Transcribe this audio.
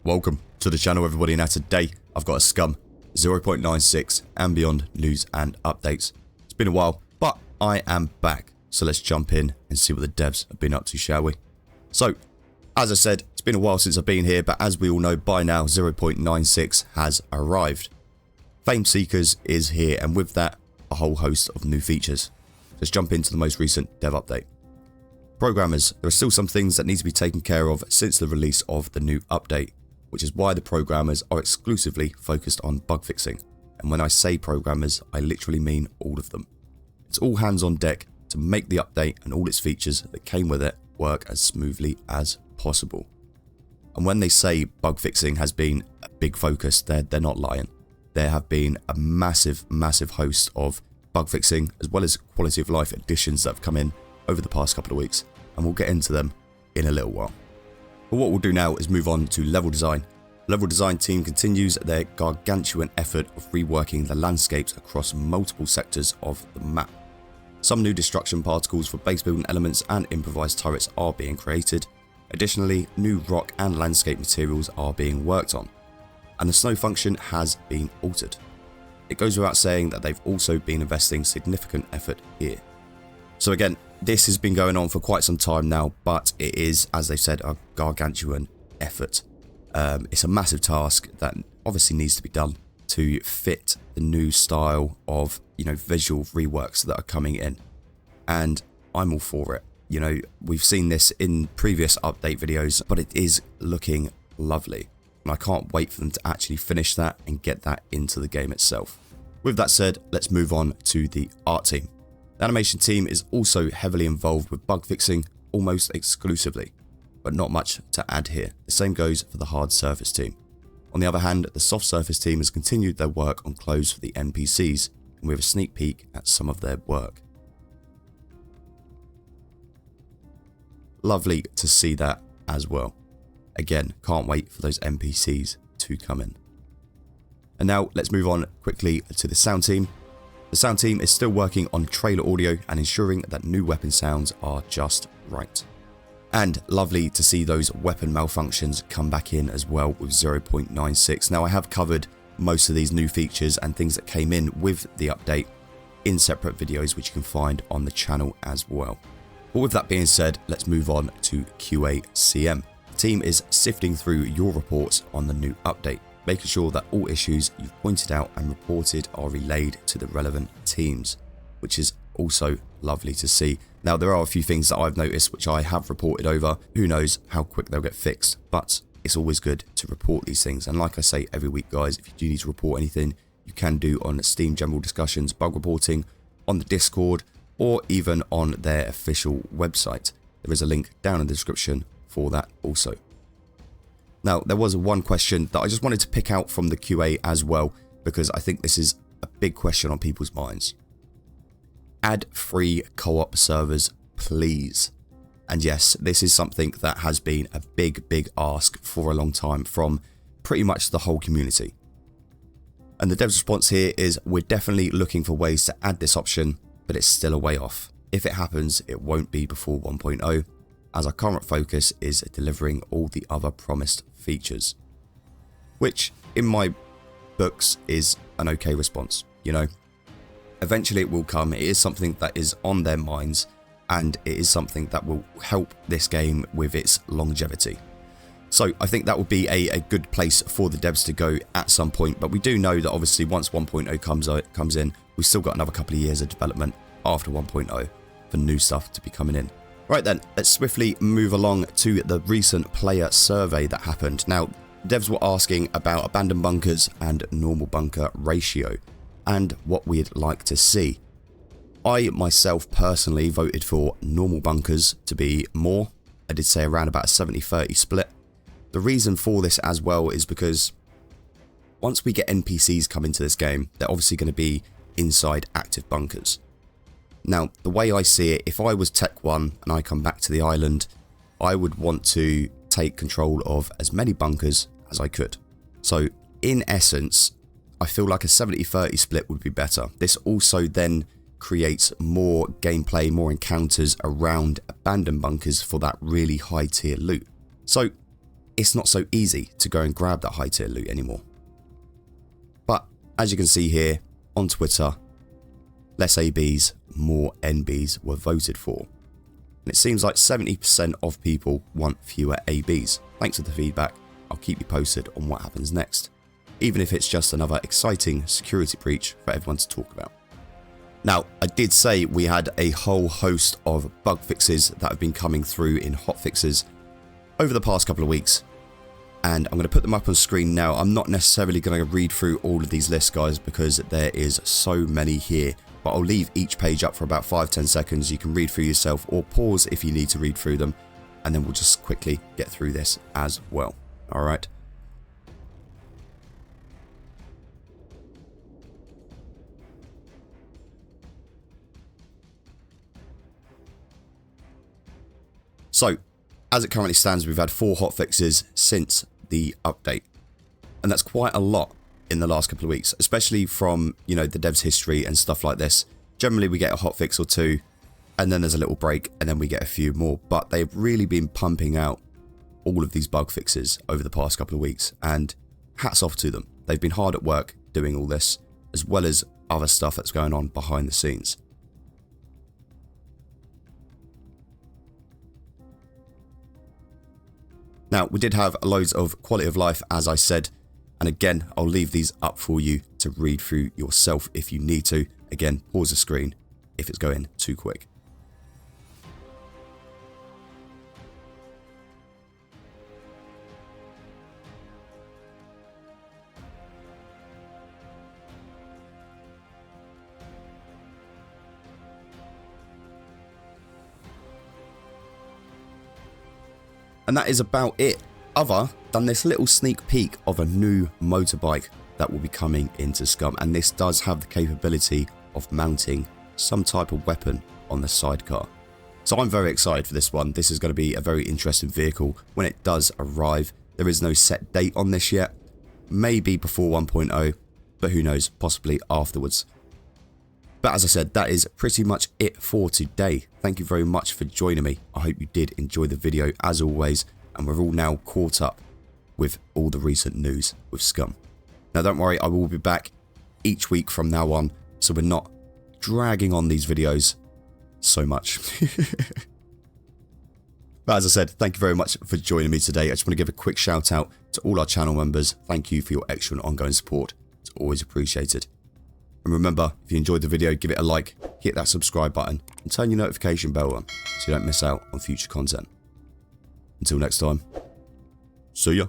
Welcome to the channel everybody. Now today I've got a Scum 0.96 and beyond news and updates. It's been a while, but I am back. So let's jump in and see what the devs have been up to, shall we? So, as I said, it's been a while since I've been here, but as we all know by now, 0.96 has arrived. Fame Seekers is here, and with that, a whole host of new features. Let's jump into the most recent dev update. Programmers, there are still some things that need to be taken care of since the release of the new update, which is why the programmers are exclusively focused on bug fixing. And when I say programmers, I literally mean all of them. It's all hands on deck to make the update and all its features that came with it work as smoothly as possible. And when they say bug fixing has been a big focus, they're not lying. There have been a massive host of bug fixing as well as quality of life additions that have come in over the past couple of weeks, and we'll get into them in a little while. But what we'll do now is move on to level design. The level design team continues their gargantuan effort of reworking the landscapes across multiple sectors of the map. Some new destruction particles for base building elements and improvised turrets are being created. Additionally, new rock and landscape materials are being worked on, and the snow function has been altered. It goes without saying that they've also been investing significant effort here. So again, this has been going on for quite some time now, but it is, as they said, a gargantuan effort. It's a massive task that obviously needs to be done to fit the new style of, visual reworks that are coming in. And I'm all for it. We've seen this in previous update videos, but it is looking lovely. And I can't wait for them to actually finish that and get that into the game itself. With that said, let's move on to the art team. The animation team is also heavily involved with bug fixing almost exclusively, but not much to add here. The same goes for the hard surface team. On the other hand, the soft surface team has continued their work on clothes for the NPCs, and we have a sneak peek at some of their work. Lovely to see that as well. Again, can't wait for those NPCs to come in. And now let's move on quickly to the sound team. The sound team is still working on trailer audio and ensuring that new weapon sounds are just right. And lovely to see those weapon malfunctions come back in as well with 0.96. Now I have covered most of these new features and things that came in with the update in separate videos which you can find on the channel as well. But with that being said, let's move on to QA/CM. The team is sifting through your reports on the new update, making sure that all issues you've pointed out and reported are relayed to the relevant teams, which is also lovely to see. Now there are a few things that I've noticed which I have reported over. Who knows how quick they'll get fixed, but it's always good to report these things. And like I say every week guys, if you do need to report anything, you can do on Steam General Discussions, bug reporting, on the Discord, or even on their official website. There is a link down in the description for that also. Now, there was one question that I just wanted to pick out from the QA as well, because I think this is a big question on people's minds. Add free co-op servers, please. And yes, this is something that has been a big ask for a long time from pretty much the whole community. And the dev's response here is we're definitely looking for ways to add this option, but it's still a way off. If it happens, it won't be before 1.0, as our current focus is delivering all the other promised features, which in my books is an okay response. Eventually it will come. It is something that is on their minds, and it is something that will help this game with its longevity. So I think that would be a good place for the devs to go at some point, but we do know that obviously once 1.0 comes in, we've still got another couple of years of development after 1.0 for new stuff to be coming in. Right then, let's swiftly move along to the recent player survey that happened. Now, devs were asking about abandoned bunkers and normal bunker ratio and what we'd like to see. I myself personally voted for normal bunkers to be more. I did say around about a 70-30 split. The reason for this as well is because once we get NPCs come into this game, they're obviously going to be inside active bunkers. Now, the way I see it, if I was Tech 1 and I come back to the island, I would want to take control of as many bunkers as I could. So, in essence, I feel like a 70-30 split would be better. This also then creates more gameplay, more encounters around abandoned bunkers for that really high tier loot. So, it's not so easy to go and grab that high tier loot anymore. But as you can see here on Twitter, less ABs, more NBs were voted for. And it seems like 70% of people want fewer ABs. Thanks for the feedback. I'll keep you posted on what happens next, even if it's just another exciting security breach for everyone to talk about. Now, I did say we had a whole host of bug fixes that have been coming through in hotfixes over the past couple of weeks, and I'm going to put them up on screen now. I'm not necessarily going to read through all of these lists, guys, because there is so many here, but I'll leave each page up for about 5-10 seconds. You can read through yourself or pause if you need to read through them, and then we'll just quickly get through this as well. Alright. So, as it currently stands, we've had 4 hotfixes since the update. And that's quite a lot in the last couple of weeks, especially from, you know, the dev's history and stuff like this. Generally, we get a hotfix or 2, and then there's a little break, and then we get a few more. But they've really been pumping out all of these bug fixes over the past couple of weeks, and hats off to them. They've been hard at work doing all this, as well as other stuff that's going on behind the scenes. Now, we did have loads of quality of life, as I said, and again, I'll leave these up for you to read through yourself if you need to. Again, pause the screen if it's going too quick. And that is about it, other than this little sneak peek of a new motorbike that will be coming into Scum. And this does have the capability of mounting some type of weapon on the sidecar. So I'm very excited for this one. This is going to be a very interesting vehicle when it does arrive. There is no set date on this yet. Maybe before 1.0, but who knows, possibly afterwards. But as I said, that is pretty much it for today. Thank you very much for joining me. I hope you did enjoy the video as always, and we're all now caught up with all the recent news with Scum. Now don't worry, I will be back each week from now on, so we're not dragging on these videos so much. But as I said, thank you very much for joining me today. I just want to give a quick shout out to all our channel members. Thank you for your extra and ongoing support. It's always appreciated. And remember, if you enjoyed the video, give it a like, hit that subscribe button, and turn your notification bell on so you don't miss out on future content. Until next time, see ya.